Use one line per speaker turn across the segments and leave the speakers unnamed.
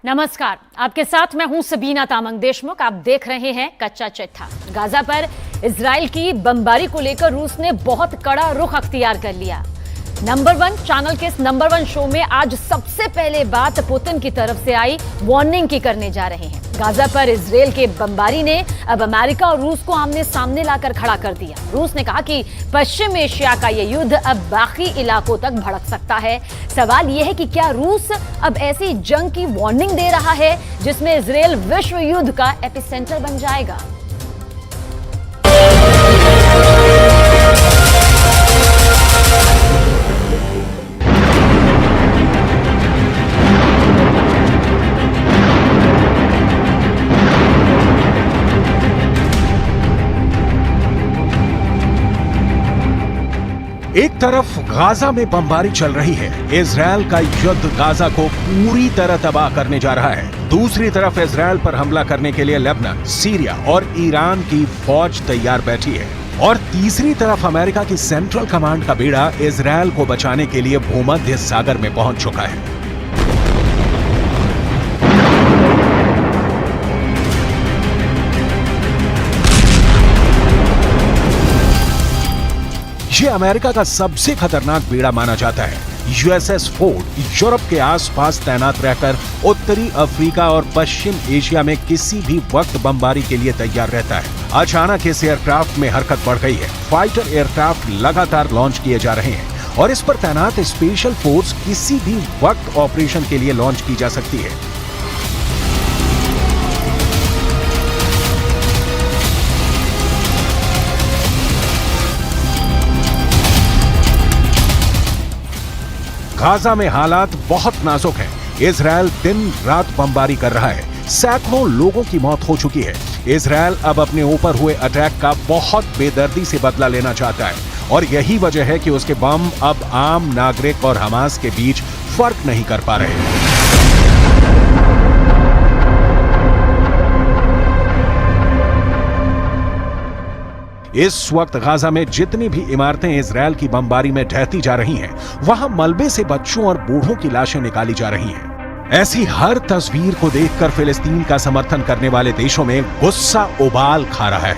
नमस्कार, आपके साथ मैं हूं सबीना तामंग देशमुख। आप देख रहे हैं कच्चा चिट्ठा। गाजा पर इजराइल की बमबारी को लेकर रूस ने बहुत कड़ा रुख अख्तियार कर लिया। नंबर 1 चैनल के इस नंबर 1 शो में आज सबसे पहले बात पुतिन की तरफ से आई वार्निंग की करने जा रहे हैं। गाजा पर इजराइल के बमबारी ने अब अमेरिका और रूस को आमने सामने लाकर खड़ा कर दिया। रूस ने कहा कि पश्चिम एशिया का यह युद्ध अब बाकी इलाकों तक भड़क सकता है। सवाल यह है कि क्या रूस अब ऐसी जंग की वार्निंग दे रहा है जिसमें इजराइल विश्व युद्ध का एपिसेंटर बन जाएगा।
एक तरफ गाजा में बमबारी चल रही है, इजराइल का युद्ध गाजा को पूरी तरह तबाह करने जा रहा है। दूसरी तरफ इजराइल पर हमला करने के लिए लेबनान, सीरिया और ईरान की फौज तैयार बैठी है। और तीसरी तरफ अमेरिका की सेंट्रल कमांड का बेड़ा इजराइल को बचाने के लिए भूमध्य सागर में पहुंच चुका है। ये अमेरिका का सबसे खतरनाक बेड़ा माना जाता है। यूएसएस फोर्ड यूरोप के आसपास तैनात रहकर उत्तरी अफ्रीका और पश्चिम एशिया में किसी भी वक्त बमबारी के लिए तैयार रहता है। अचानक इस एयरक्राफ्ट में हरकत बढ़ गई है। फाइटर एयरक्राफ्ट लगातार लॉन्च किए जा रहे हैं और इस पर तैनात स्पेशल फोर्स किसी भी वक्त ऑपरेशन के लिए लॉन्च की जा सकती है। गाजा में हालात बहुत नाजुक हैं। इजराइल दिन रात बमबारी कर रहा है। सैकड़ों लोगों की मौत हो चुकी है। इजराइल अब अपने ऊपर हुए अटैक का बहुत बेदर्दी से बदला लेना चाहता है और यही वजह है कि उसके बम अब आम नागरिक और हमास के बीच फर्क नहीं कर पा रहे। इस वक्त गाजा में जितनी भी इमारतें इजराइल की बमबारी में ढहती जा रही हैं, वहां मलबे से बच्चों और बूढ़ों की लाशें निकाली जा रही हैं। ऐसी हर तस्वीर को देखकर फिलिस्तीन का समर्थन करने वाले देशों में गुस्सा उबाल खा रहा है।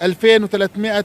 2300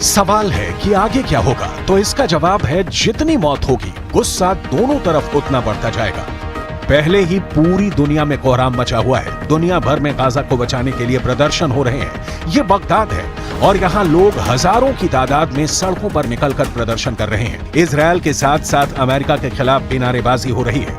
सवाल है कि आगे क्या होगा, तो इसका जवाब है जितनी मौत होगी गुस्सा दोनों तरफ उतना बढ़ता जाएगा। पहले ही पूरी दुनिया में कोहराम मचा हुआ है। दुनिया भर में गाजा को बचाने के लिए प्रदर्शन हो रहे हैं। ये बगदाद है और यहाँ लोग हजारों की तादाद में सड़कों पर निकलकर प्रदर्शन कर रहे हैं। इजराइल के साथ साथ अमेरिका के खिलाफ भी नारेबाजी हो रही है।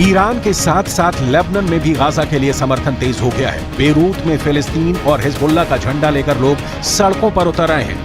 ईरान के साथ साथ लेबनान में भी गाजा के लिए समर्थन तेज हो गया है। बेरूत में फिलिस्तीन और हिजबुल्लाह का झंडा लेकर लोग सड़कों पर उतर आए हैं।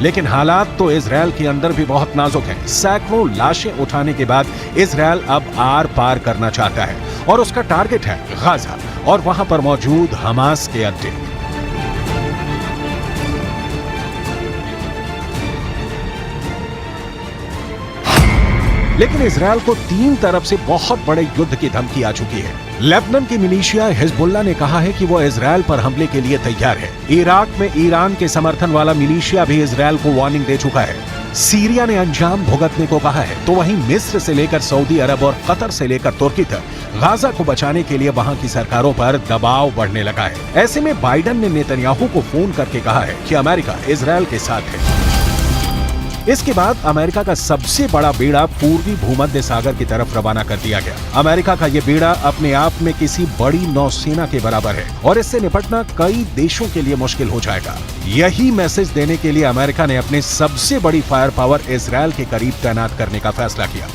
लेकिन हालात तो इजराइल के अंदर भी बहुत नाजुक हैं। सैकड़ों लाशें उठाने के बाद इजराइल अब आर पार करना चाहता है और उसका टारगेट है गाजा और वहां पर मौजूद हमास के अड्डे। लेकिन इजराइल को तीन तरफ से बहुत बड़े युद्ध की धमकी आ चुकी है। लेबनान की मिलिशिया हिजबुल्लाह ने कहा है कि वो इजराइल पर हमले के लिए तैयार है। इराक में ईरान के समर्थन वाला मिलिशिया भी इजराइल को वार्निंग दे चुका है। सीरिया ने अंजाम भुगतने को कहा है, तो वहीं मिस्र से लेकर सऊदी अरब और कतर से लेकर तुर्की तक गाजा को बचाने के लिए वहां की सरकारों पर दबाव बढ़ने लगा है। ऐसे में बाइडेन ने नेतन्याहू को फोन करके कहा है कि अमेरिका इजरायल के साथ है। इसके बाद अमेरिका का सबसे बड़ा बेड़ा पूर्वी भूमध्य सागर की तरफ रवाना कर दिया गया। अमेरिका का ये बेड़ा अपने आप में किसी बड़ी नौसेना के बराबर है और इससे निपटना कई देशों के लिए मुश्किल हो जाएगा। यही मैसेज देने के लिए अमेरिका ने अपने सबसे बड़ी फायर पावर इजरायल के करीब तैनात करने का फैसला किया।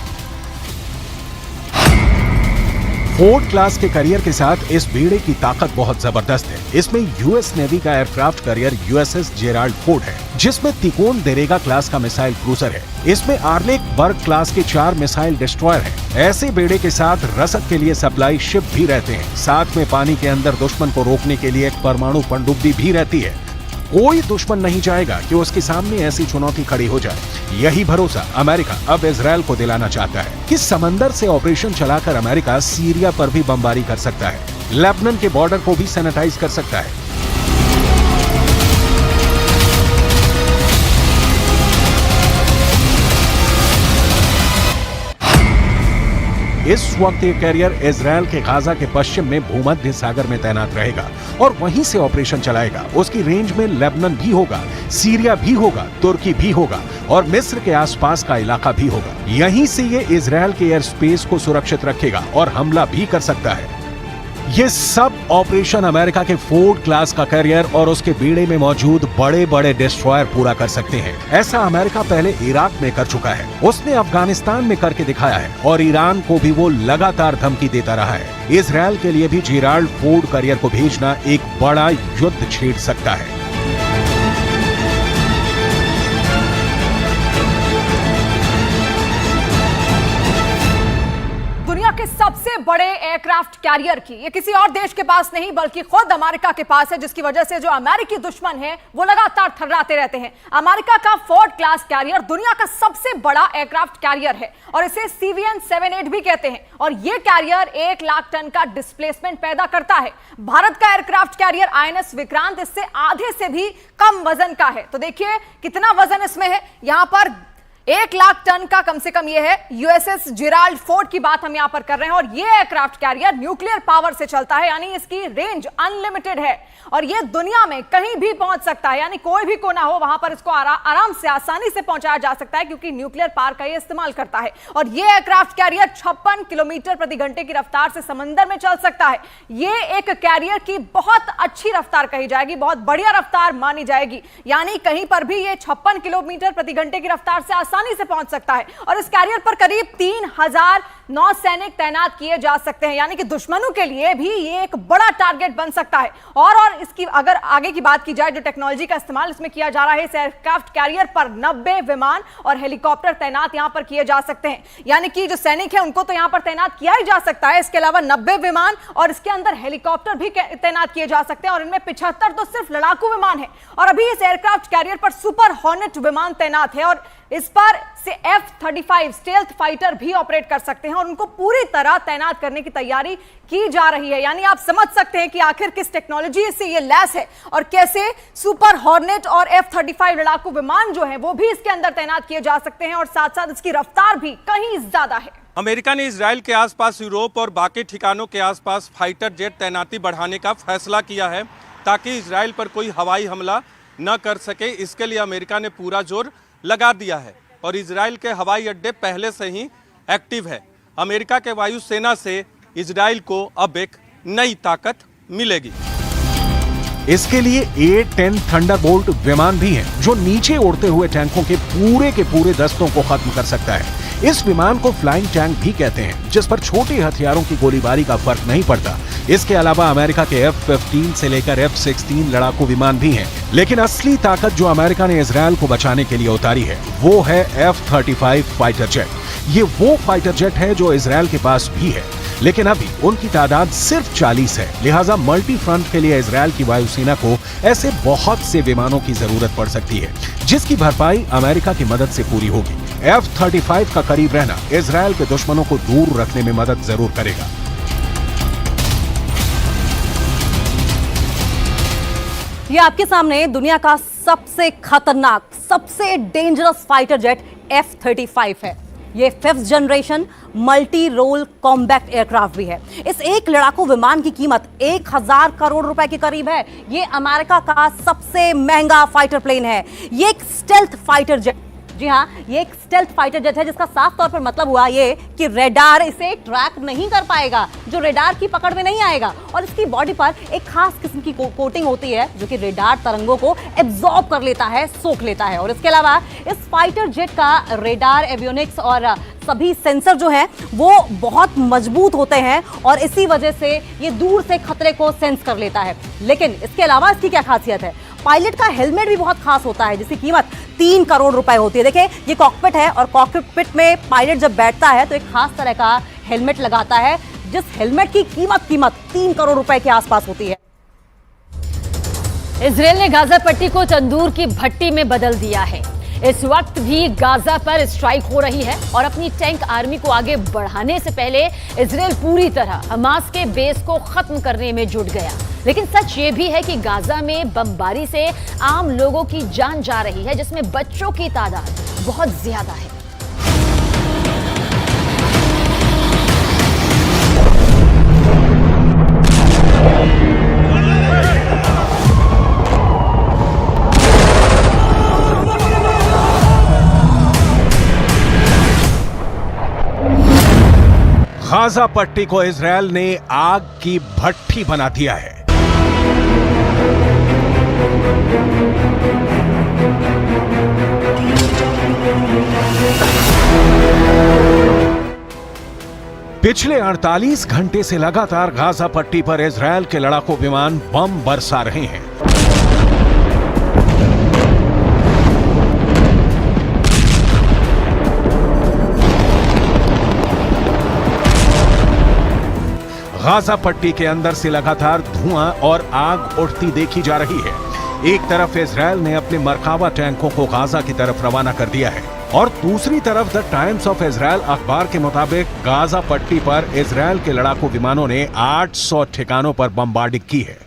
फोर्ड क्लास के करियर के साथ इस बेड़े की ताकत बहुत जबरदस्त है। इसमें यूएस नेवी का aircraft carrier USS Gerald Ford है, जिसमें तिकोन देरेगा क्लास का मिसाइल क्रूजर है। इसमें आर्लेक बर्ग क्लास के 4 मिसाइल डिस्ट्रॉयर हैं। ऐसे बेड़े के साथ रसद के लिए सप्लाई शिप भी रहते हैं। साथ में पानी के अंदर दुश्मन को रोकने के लिए एक परमाणु पनडुब्बी भी रहती है। कोई दुश्मन नहीं चाहेगा कि उसके सामने ऐसी चुनौती खड़ी हो जाए। यही भरोसा अमेरिका अब इजरायल को दिलाना चाहता है कि समंदर से ऑपरेशन चलाकर अमेरिका सीरिया पर भी बमबारी कर सकता है, लेबनान के बॉर्डर को भी सैनिटाइज कर सकता है। इस वक्त ये कैरियर इजरायल के गाजा के पश्चिम में भूमध्य सागर में तैनात रहेगा और वहीं से ऑपरेशन चलाएगा। उसकी रेंज में लेबनान भी होगा, सीरिया भी होगा, तुर्की भी होगा और मिस्र के आसपास का इलाका भी होगा। यहीं से ये इजरायल के एयर स्पेस को सुरक्षित रखेगा और हमला भी कर सकता है। ये सब ऑपरेशन अमेरिका के फोर्ड क्लास का कैरियर और उसके बेड़े में मौजूद बड़े बड़े डिस्ट्रॉयर पूरा कर सकते हैं। ऐसा अमेरिका पहले इराक में कर चुका है, उसने अफगानिस्तान में करके दिखाया है और ईरान को भी वो लगातार धमकी देता रहा है। इजरायल के लिए भी जेराल्ड फोर्ड कैरियर को भेजना एक बड़ा युद्ध छेड़ सकता है।
के सबसे बड़े एयरक्राफ्ट कैरियर की ये किसी और देश के पास नहीं बल्कि खुद अमेरिका के पास है, जिसकी वजह से जो अमेरिकी दुश्मन है वो लगातार थर्राते रहते हैं। अमेरिका का फोर्ड क्लास कैरियर दुनिया का सबसे बड़ा एयरक्राफ्ट कैरियर है और इसे CVN-78 भी कहते हैं और ये कैरियर 1 लाख टन का डिस्प्लेसमेंट पैदा करता है। भारत का एयरक्राफ्ट कैरियर INS विक्रांत इससे आधे से भी कम वजन का है। तो देखिए कितना वजन इसमें है। यहां पर 1 लाख टन का कम से कम ये है। यूएसएस जेराल्ड फोर्ड की बात हम यहां पर कर रहे हैं और ये एयरक्राफ्ट कैरियर न्यूक्लियर पावर से चलता है, यानी इसकी रेंज अनलिमिटेड है और ये दुनिया में कहीं भी पहुंच सकता है, यानी कोई भी कोना हो वहां पर इसको आराम से आसानी से पहुंचाया जा सकता है क्योंकि न्यूक्लियर पावर का ये इस्तेमाल करता है। और ये एयरक्राफ्ट कैरियर 56 किलोमीटर प्रति घंटे की रफ्तार से समंदर में चल सकता है। ये एक कैरियर की बहुत अच्छी रफ्तार कही जाएगी, बहुत बढ़िया रफ्तार मानी जाएगी, यानी कहीं पर भी ये 56 किलोमीटर प्रति घंटे की रफ्तार से आसानी से पहुंच सकता है। और इस कैरियर पर करीब 3000 नौसैनिक तैनात किए जा सकते हैं, यानी कि दुश्मनों के लिए भी ये एक बड़ा टारगेट बन सकता है। और इसकी अगर आगे की बात की जाए, जो टेक्नोलॉजी का इस्तेमाल इसमें किया जा रहा है, इस एयरक्राफ्ट कैरियर पर 90 विमान और हेलीकॉप्टर तैनात यहां पर किए जा सकते हैं, यानी कि जो सैनिक है उनको तो यहां पर तैनात किया ही जा सकता है। इसके अलावा 90 विमान और इसके अंदर हेलीकॉप्टर भी तैनात किए जा सकते हैं और इनमें 75 तो सिर्फ लड़ाकू विमान है। और अभी इस एयरक्राफ्ट कैरियर पर सुपर हॉर्नेट विमान तैनात है और इस पर से F-35 स्टेल्थ फाइटर भी ऑपरेट कर सकते हैं और उनको पूरी तरह तैनात करने की तैयारी की जा रही है। यानी आप समझ सकते हैं कि आखिर किस टेक्नोलॉजी से ये लैस है और कैसे सुपर हॉर्नेट और F-35 लड़ाकू विमान जो है वो भी इसके अंदर तैनात किए जा सकते हैं और साथ साथ इसकी रफ्तार भी कहीं ज्यादा है।
अमेरिका ने इजराइल के आसपास यूरोप और बाकी ठिकानों के आसपास फाइटर जेट तैनाती बढ़ाने का फैसला किया है ताकि इजराइल पर कोई हवाई हमला न कर सके। इसके लिए अमेरिका ने पूरा जोर लगा दिया है और इजराइल के हवाई अड्डे पहले से ही एक्टिव है। अमेरिका के वायुसेना से इजराइल को अब एक नई ताकत मिलेगी।
इसके लिए A-10 थंडरबोल्ट विमान भी है जो नीचे उड़ते हुए टैंकों के पूरे दस्तों को खत्म कर सकता है। इस विमान को फ्लाइंग टैंक भी कहते हैं, जिस पर छोटे हथियारों की गोलीबारी का फर्क नहीं पड़ता। इसके अलावा अमेरिका के F-15 से लेकर F-16 लड़ाकू विमान भी हैं। लेकिन असली ताकत जो अमेरिका ने इजरायल को बचाने के लिए उतारी है वो है F-35 फाइटर जेट। ये वो फाइटर जेट है जो इजरायल के पास भी है, लेकिन अभी उनकी तादाद सिर्फ 40 है। लिहाजा मल्टी फ्रंट के लिए इजरायल की वायुसेना को ऐसे बहुत से विमानों की जरूरत पड़ सकती है, जिसकी भरपाई अमेरिका की मदद से पूरी होगी। F-35 का करीब रहना इजरायल के दुश्मनों को दूर रखने में मदद जरूर करेगा।
ये आपके सामने दुनिया का सबसे खतरनाक, सबसे डेंजरस फाइटर जेट F-35 है। ये 5th generation multi role combat aircraft भी है। इस एक लड़ाकू विमान की कीमत 1000 करोड़ रुपए के करीब है। ये अमेरिका का सबसे महंगा फाइटर प्लेन है। ये एक स्टेल्थ फाइटर जेट, जी हाँ, ये एक स्टेल्थ फाइटर जेट है, जिसका साफ तौर पर मतलब हुआ ये कि रेडार इसे ट्रैक नहीं कर पाएगा, जो रेडार की पकड़ में नहीं आएगा। और इसकी बॉडी पर एक खास किस्म की कोटिंग होती है जो कि रेडार तरंगों को एब्जॉर्ब कर लेता है, सोख लेता है। और इसके अलावा इस फाइटर जेट का रेडार, एवियोनिक्स और सभी सेंसर जो हैं वो बहुत मजबूत होते हैं और इसी वजह से ये दूर से खतरे को सेंस कर लेता है। लेकिन इसके अलावा इसकी क्या खासियत है? पायलट का हेलमेट भी बहुत खास होता है, जिसकी कीमत 3 करोड़ रुपए होती है। देखिए, ये कॉकपिट है और कॉकपिट में पायलट जब बैठता है तो एक खास तरह का हेलमेट लगाता है, जिस हेलमेट की कीमत 3 करोड़ रुपए के आसपास होती है।
इजरायल ने गाजा पट्टी को तंदूर की भट्टी में बदल दिया है। इस वक्त भी गाजा पर स्ट्राइक हो रही है और अपनी टैंक आर्मी को आगे बढ़ाने से पहले इजरायल पूरी तरह हमास के बेस को खत्म करने में जुट गया। लेकिन सच ये भी है कि गाजा में बमबारी से आम लोगों की जान जा रही है, जिसमें बच्चों की तादाद बहुत ज्यादा है।
गाजा पट्टी को इजरायल ने आग की भट्टी बना दिया है। पिछले 48 घंटे से लगातार गाजा पट्टी पर इजरायल के लड़ाकू विमान बम बरसा रहे हैं। गाजा पट्टी के अंदर से लगातार धुआं और आग उठती देखी जा रही है। एक तरफ इजरायल ने अपने मरकावा टैंकों को गाजा की तरफ रवाना कर दिया है और दूसरी तरफ द टाइम्स ऑफ इजरायल अखबार के मुताबिक गाजा पट्टी पर इजरायल के लड़ाकू विमानों ने 800 ठिकानों पर बमबार्डिंग की है।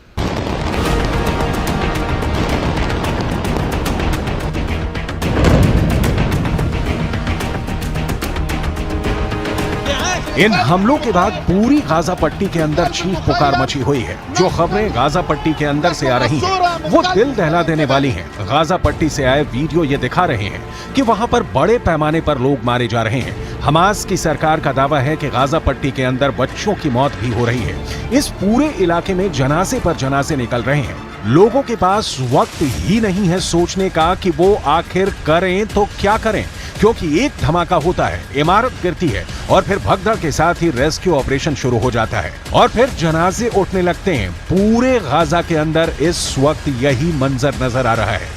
इन हमलों के बाद पूरी गाजा पट्टी के अंदर चीख पुकार मची हुई है। जो खबरें गाजा पट्टी के अंदर से आ रही हैं, वो दिल दहला देने वाली हैं। गाजा पट्टी से आए वीडियो ये दिखा रहे हैं कि वहां पर बड़े पैमाने पर लोग मारे जा रहे हैं। हमास की सरकार का दावा है कि गाजा पट्टी के अंदर बच्चों की मौत भी हो रही है। इस पूरे इलाके में जनाजे पर जनाजे निकल रहे हैं। लोगों के पास वक्त ही नहीं है सोचने का कि वो आखिर करें तो क्या करें, क्योंकि एक धमाका होता है, इमारत गिरती है और फिर भगदड़ के साथ ही रेस्क्यू ऑपरेशन शुरू हो जाता है और फिर जनाजे उठने लगते हैं। पूरे गाजा के अंदर इस वक्त यही मंजर नजर आ रहा है।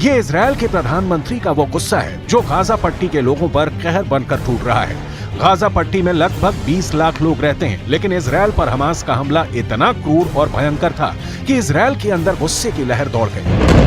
ये इजरायल के प्रधानमंत्री का वो गुस्सा है जो गाजा पट्टी के लोगों पर कहर बनकर टूट रहा है। गाजा पट्टी में लगभग 20 लाख लोग रहते हैं, लेकिन इजरायल पर हमास का हमला इतना क्रूर और भयंकर था कि इजरायल के अंदर गुस्से की लहर दौड़ गई।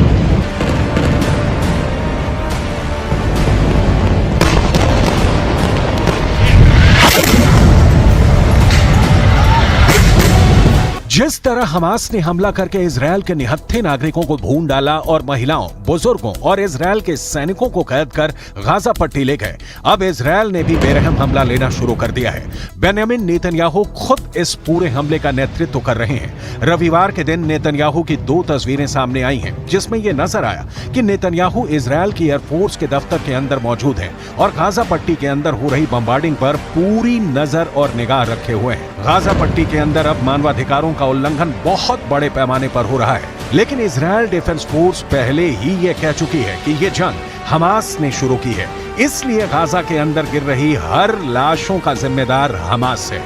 जिस तरह हमास ने हमला करके इजरायल के निहत्थे नागरिकों को भून डाला और महिलाओं, बुजुर्गों और इजरायल के सैनिकों को कैद कर गाजा पट्टी ले गए, अब इजरायल ने भी बेरहम हमला लेना शुरू कर दिया है। बेंयामिन नेतन्याहू खुद इस पूरे हमले का नेतृत्व कर रहे हैं। रविवार के दिन नेतन्याहू की 2 तस्वीरें सामने आई हैं, जिसमें यह नजर आया कि नेतन्याहू इजरायल की एयरफोर्स के दफ्तर के अंदर मौजूद हैं और गाजा पट्टी के अंदर हो रही बमबार्डिंग पर पूरी नजर और निगाह रखे हुए हैं। गाजा पट्टी के अंदर अब मानवाधिकारों का उल्लंघन बहुत बड़े पैमाने पर हो रहा है, लेकिन इजरायल डिफेंस फोर्स पहले ही ये कह चुकी है कि ये जंग हमास ने शुरू की है, इसलिए गाजा के अंदर गिर रही हर लाशों का जिम्मेदार हमास है।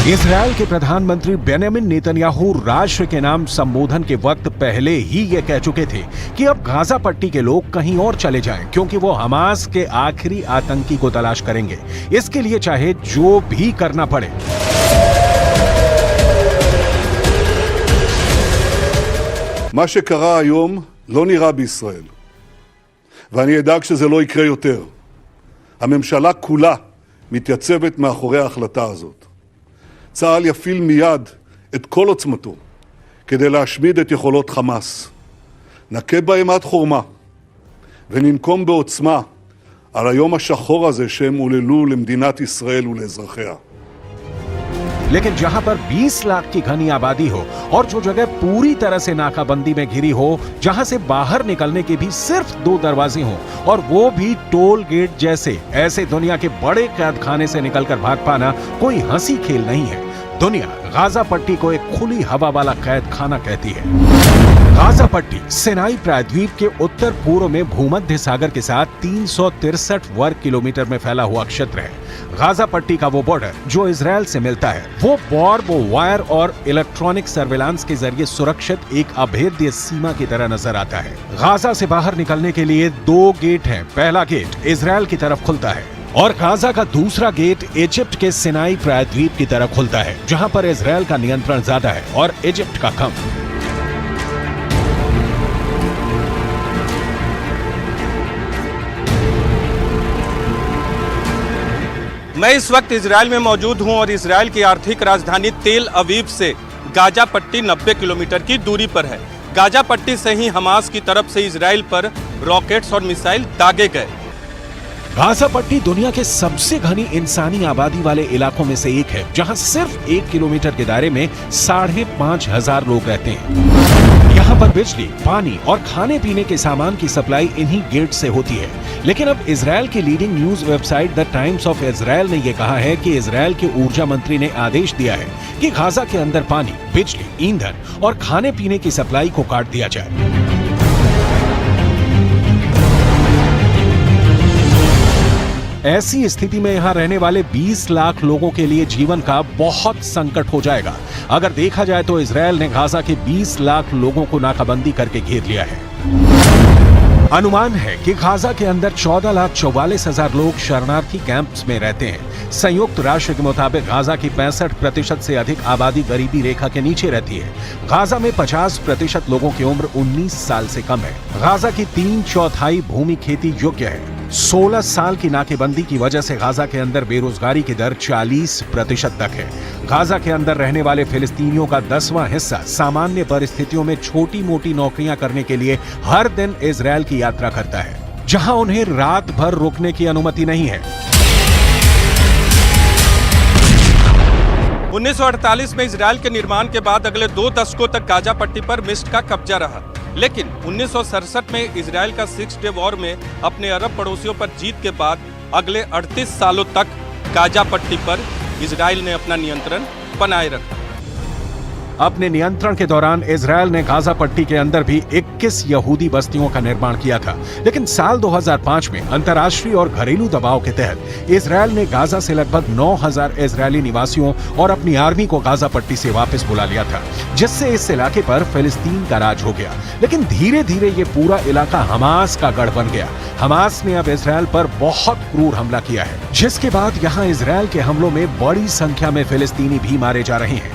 इजराइल के प्रधानमंत्री बेंजामिन नेतन्याहू राष्ट्र के नाम संबोधन के वक्त पहले ही ये कह चुके थे कि अब गाजा पट्टी के लोग कहीं और चले जाएं, क्योंकि वो हमास के आखिरी आतंकी को तलाश करेंगे, इसके लिए चाहे जो भी करना पड़े।
מה שקרה היום לא נראה בישראל, ואני אדאג שזה לא יקרה יותר. הממשלה כולה מתייצבת מאחורי ההחלטה הזאת. צה"ל יפעיל מיד את כל עוצמתו כדי להשמיד את יכולות חמאס. נכה בהם עד חורמה וננקום בעוצמה על היום השחור הזה שהם עוללו למדינת ישראל ולאזרחיה.
लेकिन जहां पर 20 लाख की घनी आबादी हो और जो जगह पूरी तरह से नाकाबंदी में घिरी हो, जहां से बाहर निकलने के भी सिर्फ 2 दरवाजे हों और वो भी टोल गेट जैसे, ऐसे दुनिया के बड़े कैद खाने से निकलकर भाग पाना कोई हंसी खेल नहीं है। दुनिया गाजा पट्टी को एक खुली हवा वाला कैद खाना कहती है। गाजा पट्टी सिनाई प्रायद्वीप के उत्तर पूर्व में भूमध्य सागर के साथ 363 वर्ग किलोमीटर में फैला हुआ क्षेत्र है। गाजा पट्टी का वो बॉर्डर जो इजराइल से मिलता है, वो बार्ब वायर और इलेक्ट्रॉनिक सर्विलांस के जरिए सुरक्षित एक अभेद्य सीमा की तरह नजर आता है। गाजा से बाहर निकलने के लिए 2 गेट हैं। पहला गेट इजराइल की तरफ खुलता है और गाजा का दूसरा गेट इजिप्ट के सिनाई प्रायद्वीप की तरफ खुलता है, जहां पर इजराइल का नियंत्रण ज्यादा है और इजिप्ट का कम।
मैं इस वक्त इजराइल में मौजूद हूं और इजराइल की आर्थिक राजधानी तेल अवीव से गाजा पट्टी 90 किलोमीटर की दूरी पर है। गाजा पट्टी से ही हमास की तरफ से इजराइल पर रॉकेट्स और मिसाइल दागे गए।
गाजा पट्टी दुनिया के सबसे घनी इंसानी आबादी वाले इलाकों में से एक है, जहां सिर्फ 1 किलोमीटर के दायरे में 5,500 लोग रहते हैं। यहाँ पर बिजली, पानी और खाने पीने के सामान की सप्लाई इन्हीं गेट से होती है। लेकिन अब इजराइल की leading news website the times of Israel ने यह कहा है कि इजराइल के ऊर्जा मंत्री ने आदेश दिया है कि गाजा के अंदर पानी, बिजली, ईंधन और खाने पीने की सप्लाई को काट दिया जाए। ऐसी स्थिति में यहां रहने वाले 20 लाख लोगों के लिए जीवन का बहुत संकट हो जाएगा। अगर देखा जाए तो इजराइल ने गाजा के 20 लाख लोगों को नाकाबंदी करके घेर लिया है। अनुमान है कि गाजा के अंदर 14,44,000 लोग शरणार्थी कैंप्स में रहते हैं। संयुक्त राष्ट्र के मुताबिक गाजा की 65% से अधिक आबादी गरीबी रेखा के नीचे रहती है। गाजा में 50% लोगों की उम्र 19 साल से कम है। गाजा की 3/4 भूमि खेती योग्य है। 16 साल की नाकेबंदी की वजह से गाजा के अंदर बेरोजगारी की दर 40% तक है। गाजा के अंदर रहने वाले फिलिस्तीनियों का 10वां हिस्सा सामान्य परिस्थितियों में छोटी मोटी नौकरियां करने के लिए हर दिन इजराइल की यात्रा करता है, जहां उन्हें रात भर रुकने की अनुमति नहीं है।
1948 में इजराइल के निर्माण के बाद अगले 2 दशकों तक गाजा पट्टी पर मिस्र का कब्जा रहा, लेकिन 1967 में इजराइल का 6 डे वॉर में अपने अरब पड़ोसियों पर जीत के बाद अगले 38 सालों तक गाजा पट्टी पर इजराइल ने अपना नियंत्रण बनाए रखा।
अपने नियंत्रण के दौरान इजराइल ने गाजा पट्टी के अंदर भी 21 यहूदी बस्तियों का निर्माण किया था, लेकिन साल 2005 में अंतर्राष्ट्रीय और घरेलू दबाव के तहत इजराइल ने गाजा से लगभग 9,000 इजरायली निवासियों और अपनी आर्मी को गाजा पट्टी से वापस बुला लिया था, जिससे इस इलाके पर फिलिस्तीन का राज हो गया। लेकिन धीरे धीरे ये पूरा इलाका हमास का गढ़ बन गया। हमास ने अब इजराइल पर बहुत क्रूर हमला किया है, जिसके बाद यहाँ इजराइल के हमलों में बड़ी संख्या में फिलिस्तीनी भी मारे जा रहे हैं।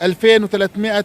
2300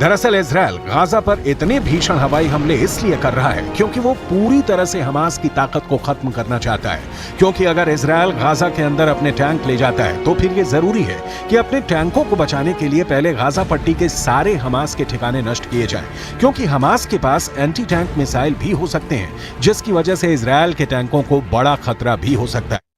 दरअसल इजराइल गाजा पर इतने भीषण हवाई हमले इसलिए कर रहा है क्योंकि वो पूरी तरह से हमास की ताकत को खत्म करना चाहता है। क्योंकि अगर इजराइल गाजा के अंदर अपने टैंक ले जाता है तो फिर ये जरूरी है कि अपने टैंकों को बचाने के लिए पहले गाजा पट्टी के सारे हमास के ठिकाने नष्ट किए जाएं, क्योंकि हमास के पास एंटी टैंक मिसाइल भी हो सकते हैं जिसकी वजह से इजराइल के टैंकों को बड़ा खतरा भी हो सकता है।